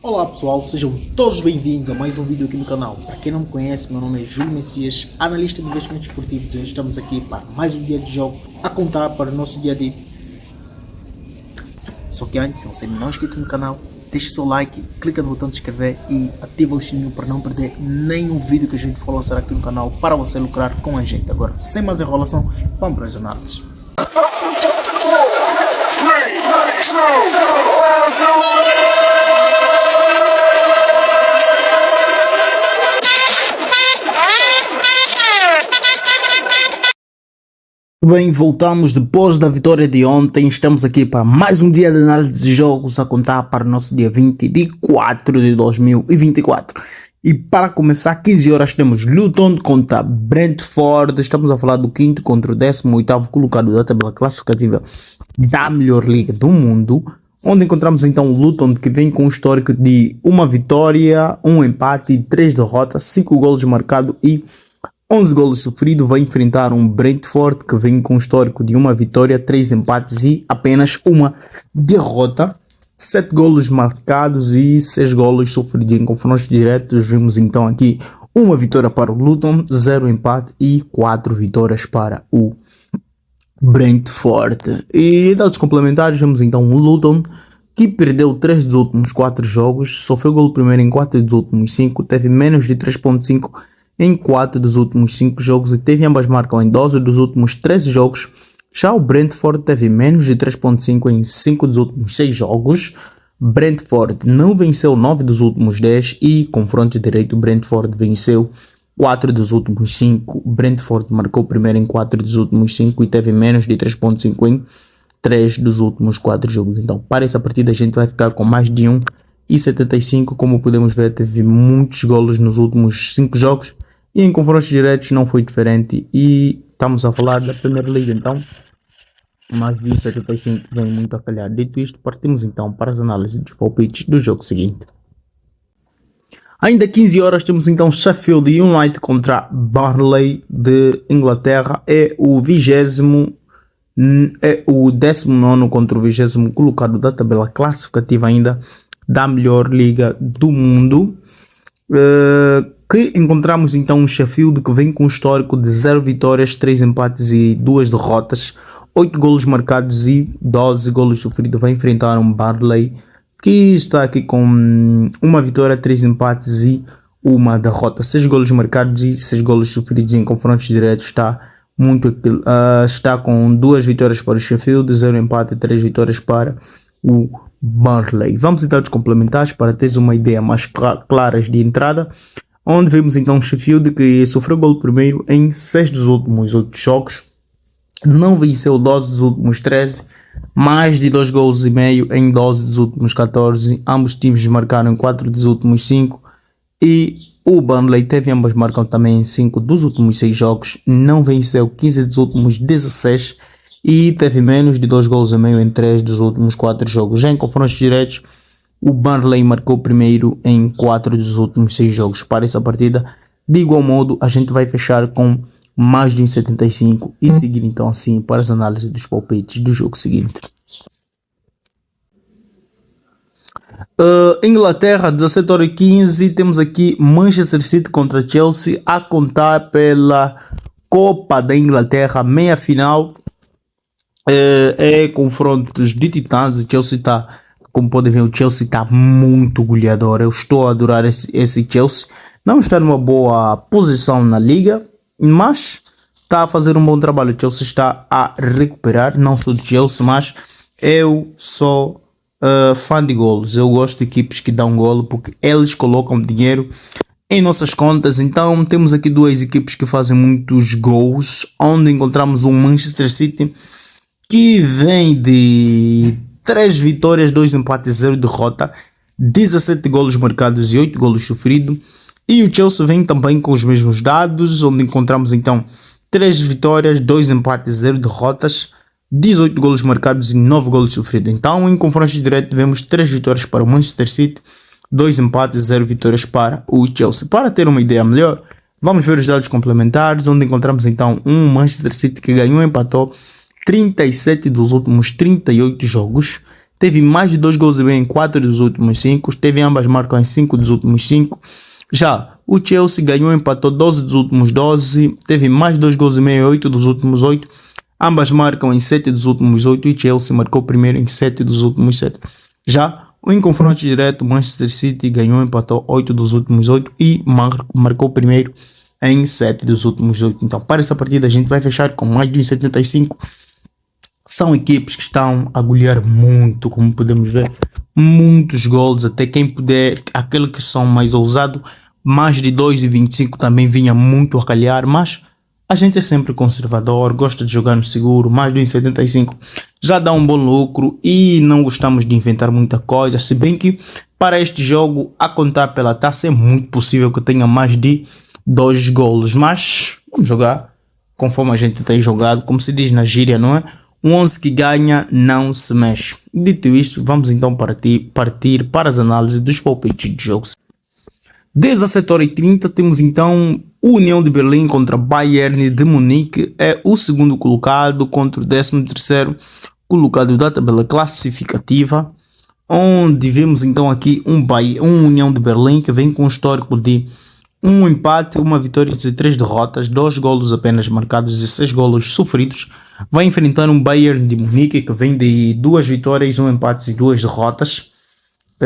Olá pessoal, sejam todos bem-vindos a mais um vídeo aqui no canal. Para quem não me conhece, meu nome é Júlio Messias, analista de investimentos esportivos, e hoje estamos aqui para mais um dia de jogo a contar para o nosso dia de... Só que antes, se você não é inscrito no canal, deixe seu like, clica no botão de inscrever e ativa o sininho para não perder nenhum vídeo que a gente for lançar aqui no canal para você lucrar com a gente. Agora, sem mais enrolação, vamos para as análises. Bem, voltamos depois da vitória de ontem, estamos aqui para mais um dia de análise de jogos a contar para o nosso dia 20 de 4 de 2024. E para começar, 15 horas temos Luton contra Brentford, estamos a falar do 5º contra o 18º colocado da tabela classificativa da melhor liga do mundo, onde encontramos então o Luton, que vem com um histórico de uma vitória, um empate, 3 derrotas, 5 golos marcados e 11 golos sofridos. Vai enfrentar um Brentford que vem com um histórico de uma vitória, 3 empates e apenas uma derrota. 7 golos marcados e 6 golos sofridos em confrontos diretos. Vimos então aqui uma vitória para o Luton, 0 empate e 4 vitórias para o Brentford. E dados complementares, vemos então o Luton, que perdeu 3 dos últimos 4 jogos, sofreu golo primeiro em 4 dos últimos 5, teve menos de 3.5 em 4 dos últimos 5 jogos e teve ambas marcam em 12 dos últimos 13 jogos. Já o Brentford teve menos de 3.5 em 5 dos últimos 6 jogos. Brentford não venceu 9 dos últimos 10 e confronto direito Brentford venceu 4 dos últimos 5. Brentford marcou primeiro em 4 dos últimos 5 e teve menos de 3.5 em 3 dos últimos 4 jogos. Então para essa partida a gente vai ficar com mais de 1,75. Como podemos ver, teve muitos golos nos últimos 5 jogos e em confrontos diretos não foi diferente. E estamos a falar da Primeira Liga, então mais de 1,75 vem muito a calhar. Dito isto, partimos então para as análises dos palpites do jogo seguinte. Ainda 15 horas temos então Sheffield United contra Burnley de Inglaterra. É o 19º contra o 20º colocado da tabela classificativa ainda da melhor liga do mundo. Que encontramos então um Sheffield que vem com um histórico de 0 vitórias, 3 empates e 2 derrotas, 8 golos marcados e 12 golos sofridos. Vai enfrentar um Burnley que está aqui com uma vitória, 3 empates e uma derrota, 6 golos marcados e 6 golos sofridos em confrontos diretos. Está com 2 vitórias para o Sheffield, 0 empate e 3 vitórias para o Burnley. Vamos então aos complementares para teres uma ideia mais claras de entrada, onde vemos então o Sheffield que sofreu gol primeiro em 6 dos últimos 8 jogos, não venceu 12 dos últimos 13, mais de 2 gols e meio em 12 dos últimos 14, ambos times marcaram em 4 dos últimos 5 e o Burnley teve ambas marcam também em 5 dos últimos 6 jogos, não venceu 15 dos últimos 16 e teve menos de 2 gols e meio em 3 dos últimos 4 jogos. Já em confrontos diretos, o Burnley marcou primeiro em 4 dos últimos 6 jogos. Para essa partida, de igual modo, a gente vai fechar com mais de 1,75 e seguir então assim para as análises dos palpites do jogo seguinte. Inglaterra, 17h15, temos aqui Manchester City contra Chelsea a contar pela Copa da Inglaterra, meia final. É confrontos de titãs. O Chelsea está, como podem ver, o Chelsea está muito goleador. Eu estou a adorar esse Chelsea. Não está numa boa posição na liga, mas está a fazer um bom trabalho. O Chelsea está a recuperar. Não sou de Chelsea, mas eu sou fã de golos. Eu gosto de equipes que dão golo porque eles colocam dinheiro em nossas contas. Então temos aqui duas equipes que fazem muitos gols, onde encontramos um Manchester City que vem de 3 vitórias, 2 empates, 0 derrota, 17 golos marcados e 8 golos sofridos. E o Chelsea vem também com os mesmos dados, onde encontramos então 3 vitórias, 2 empates, 0 derrotas, 18 golos marcados e 9 golos sofridos. Então em confrontos diretos vemos 3 vitórias para o Manchester City, 2 empates e 0 vitórias para o Chelsea. Para ter uma ideia melhor, vamos ver os dados complementares, onde encontramos então um Manchester City que ganhou e empatou 37 dos últimos 38 jogos, teve mais de 2 gols e meio em 4 dos últimos 5, teve ambas marcam em 5 dos últimos 5. Já o Chelsea ganhou e empatou 12 dos últimos 12, teve mais de 2 gols e meio em 8 dos últimos 8, ambas marcam em 7 dos últimos 8 e Chelsea marcou primeiro em 7 dos últimos 7. Já em confronto direto, Manchester City ganhou e empatou 8 dos últimos 8 e marcou primeiro em 7 dos últimos 8. Então, para essa partida, a gente vai fechar com mais de 1,75. São equipes que estão a golear muito, como podemos ver. Muitos gols, até quem puder, aquele que são mais ousados, mais de 2,25 também vinha muito a calhar, mas a gente é sempre conservador, gosta de jogar no seguro, mais de 1,75 já dá um bom lucro e não gostamos de inventar muita coisa, se bem que para este jogo, a contar pela taça, é muito possível que tenha mais de 2 golos, mas vamos jogar conforme a gente tem jogado, como se diz na gíria, não é? Um 11 que ganha não se mexe. Dito isto, vamos então partir para as análises dos palpites de jogos. 17h30 temos então o União de Berlim contra Bayern de Munique, é o segundo colocado contra o 13º colocado da tabela classificativa, onde vemos então aqui um União de Berlim que vem com um histórico de um empate, uma vitória e 3 derrotas, 2 golos apenas marcados e 6 golos sofridos. Vai enfrentar um Bayern de Munique que vem de 2 vitórias, 1 empate e 2 derrotas.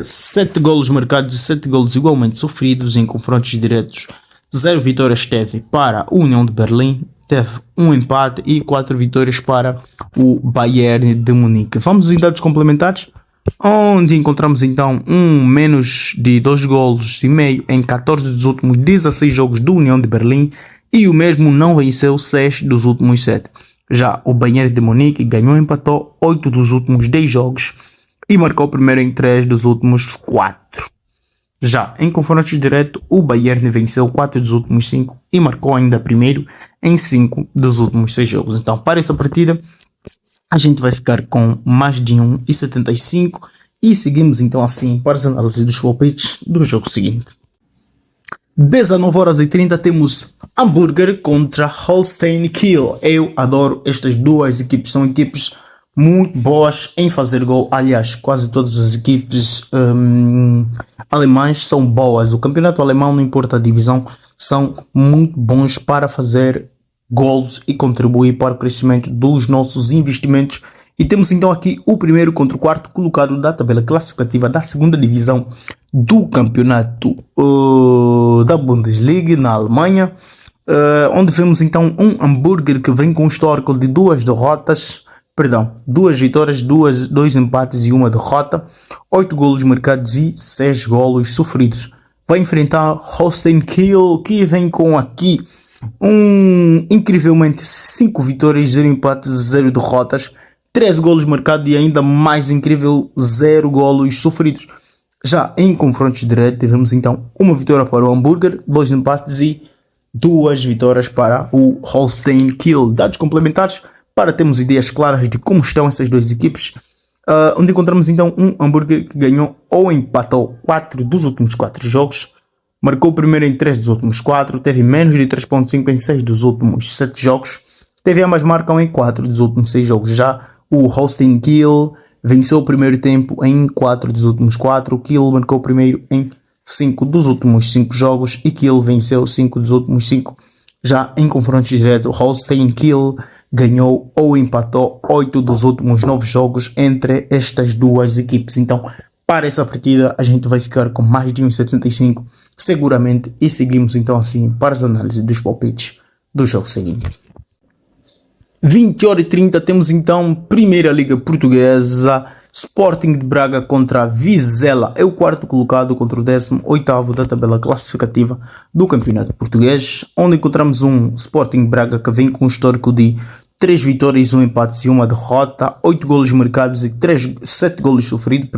7 golos marcados e 7 golos igualmente sofridos em confrontos diretos. 0 vitórias teve para a União de Berlim, teve 1 empate e 4 vitórias para o Bayern de Munique. Vamos em dados complementares, onde encontramos então um menos de 2 golos e meio em 14 dos últimos 16 jogos do União de Berlim e o mesmo não venceu 6 dos últimos 7. Já o Bayern de Munique ganhou e empatou 8 dos últimos 10 jogos e marcou primeiro em 3 dos últimos 4. Já em confrontos direto, o Bayern venceu 4 dos últimos 5 e marcou ainda primeiro em 5 dos últimos 6 jogos. Então, para essa partida, a gente vai ficar com mais de 1,75 e seguimos então assim para as análises dos palpites do jogo seguinte. 19h30 temos Hamburger contra Holstein Kiel. Eu adoro estas duas equipes, são equipes muito boas em fazer gol. Aliás, quase todas as equipes alemãs são boas. O campeonato alemão, não importa a divisão, são muito bons para fazer gols e contribuir para o crescimento dos nossos investimentos. E temos então aqui o primeiro contra o quarto colocado da tabela classificativa da segunda divisão do campeonato da Bundesliga na Alemanha, onde vemos então um Hamburger que vem com um histórico de 2 vitórias, 2 empates e 1 derrota, 8 golos marcados e 6 golos sofridos. Vai enfrentar Holstein Kiel, que vem com aqui incrivelmente 5 vitórias, 0 empates, 0 derrotas, 13 golos marcados e ainda mais incrível, 0 golos sofridos. Já em confrontos diretos, tivemos então uma vitória para o Hamburger, 2 empates e 2 vitórias para o Holstein Kiel. Dados complementares para termos ideias claras de como estão essas duas equipes, onde encontramos então um Hamburger que ganhou ou empatou 4 dos últimos 4 jogos, marcou primeiro em 3 dos últimos 4, teve menos de 3.5 em 6 dos últimos 7 jogos, teve ambas marcam em 4 dos últimos 6 jogos. Já o Holstein Kiel venceu o primeiro tempo em 4 dos últimos 4, o Kiel marcou primeiro em 5 dos últimos 5 jogos e Kiel venceu 5 dos últimos 5. Já em confrontos diretos, Holstein Kiel ganhou ou empatou 8 dos últimos 9 jogos entre estas duas equipes. Então, para essa partida, a gente vai ficar com mais de 1,75 seguramente e seguimos então assim para as análises dos palpites do jogo seguinte. 20h30 temos então Primeira Liga Portuguesa, Sporting de Braga contra Vizela, é o quarto colocado contra o 18º da tabela classificativa do campeonato português, onde encontramos um Sporting de Braga que vem com um histórico de 3 vitórias, 1 empate e 1 derrota, 8 golos marcados e 7 golos sofridos,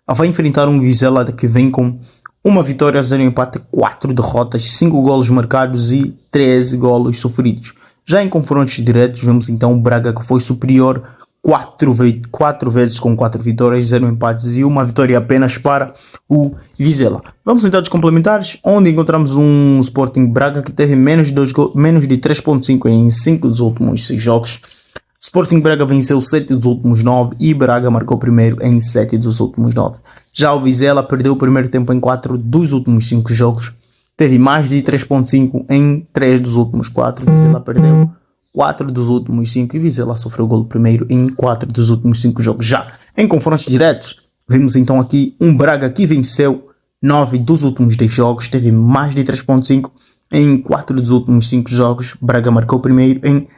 vai enfrentar um Vizela que vem com uma vitória, 0 empate, 4 derrotas, 5 golos marcados e 13 golos sofridos. Já em confrontos diretos, vemos então o Braga que foi superior 4 vezes com 4 vitórias, 0 empates e 1 vitória apenas para o Vizela. Vamos em dados complementares, onde encontramos um Sporting Braga que teve menos de 3.5 em 5 dos últimos 6 jogos. Sporting Braga venceu 7 dos últimos 9 e Braga marcou primeiro em 7 dos últimos 9. Já o Vizela perdeu o primeiro tempo em 4 dos últimos 5 jogos. Teve mais de 3.5 em 3 dos últimos 4. Vizela perdeu 4 dos últimos 5 e Vizela sofreu golo primeiro em 4 dos últimos 5 jogos. Já em confrontos diretos, vimos então aqui um Braga que venceu 9 dos últimos 10 jogos. Teve mais de 3.5 em 4 dos últimos 5 jogos. Braga marcou primeiro em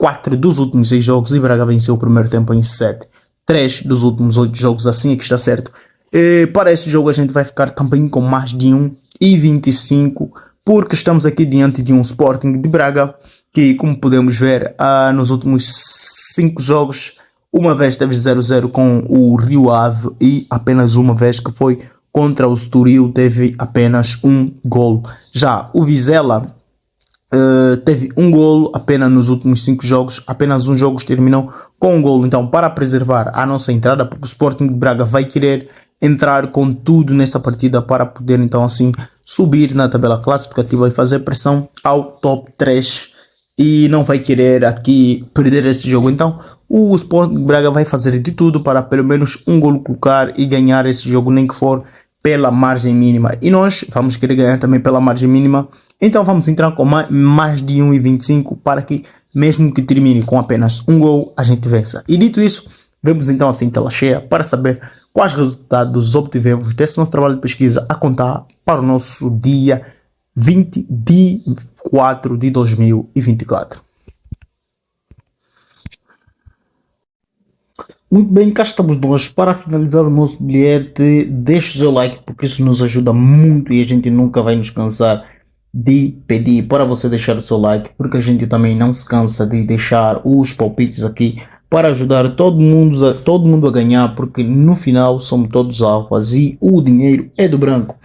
4 dos últimos 6 jogos e Braga venceu o primeiro tempo em 7. 3 dos últimos 8 jogos, assim é que está certo. E para esse jogo a gente vai ficar também com mais de 1,25, porque estamos aqui diante de um Sporting de Braga que, como podemos ver, nos últimos 5 jogos, uma vez teve 0-0 com o Rio Ave e apenas uma vez, que foi contra o Estoril, teve apenas um golo. Já o Vizela teve um golo apenas nos últimos 5 jogos, apenas um jogo terminou com um golo. Então, para preservar a nossa entrada, porque o Sporting de Braga vai querer entrar com tudo nessa partida para poder então assim subir na tabela classificativa e fazer pressão ao top 3 e não vai querer aqui perder esse jogo. Então o Sporting de Braga vai fazer de tudo para pelo menos um golo colocar e ganhar esse jogo, nem que for pela margem mínima, e nós vamos querer ganhar também pela margem mínima. Então vamos entrar com mais de 1,25 para que mesmo que termine com apenas um gol a gente vença. E dito isso, vemos então assim tela cheia para saber quais resultados obtivemos desse nosso trabalho de pesquisa a contar para o nosso dia 20 de 4 de 2024. Muito bem, cá estamos nós para finalizar o nosso bilhete. Deixe o seu like, porque isso nos ajuda muito e a gente nunca vai nos cansar de pedir para você deixar o seu like, porque a gente também não se cansa de deixar os palpites aqui para ajudar todo mundo a ganhar, porque no final somos todos alfas e o dinheiro é do branco.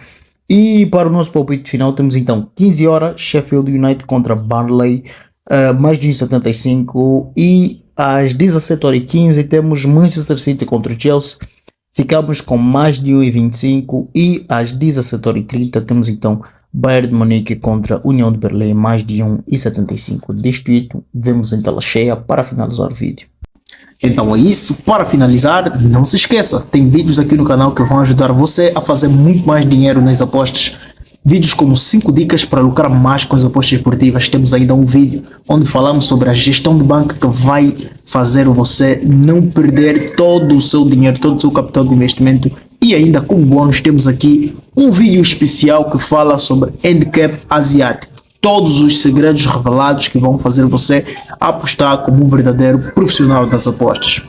E para o nosso palpite final temos então 15 horas Sheffield United contra Burnley, mais de 1,75, e às 17h15 temos Manchester City contra o Chelsea, ficamos com mais de 1,25, e às 17h30 temos então Bayern de Munique contra União de Berlim, mais de 1,75. Dito, vemos em tela cheia para finalizar o vídeo. Então é isso, para finalizar, não se esqueça, tem vídeos aqui no canal que vão ajudar você a fazer muito mais dinheiro nas apostas. Vídeos como 5 dicas para lucrar mais com as apostas esportivas. Temos ainda um vídeo onde falamos sobre a gestão de banca que vai fazer você não perder todo o seu dinheiro, todo o seu capital de investimento. E ainda como bônus temos aqui um vídeo especial que fala sobre handicap asiático. Todos os segredos revelados que vão fazer você apostar como um verdadeiro profissional das apostas.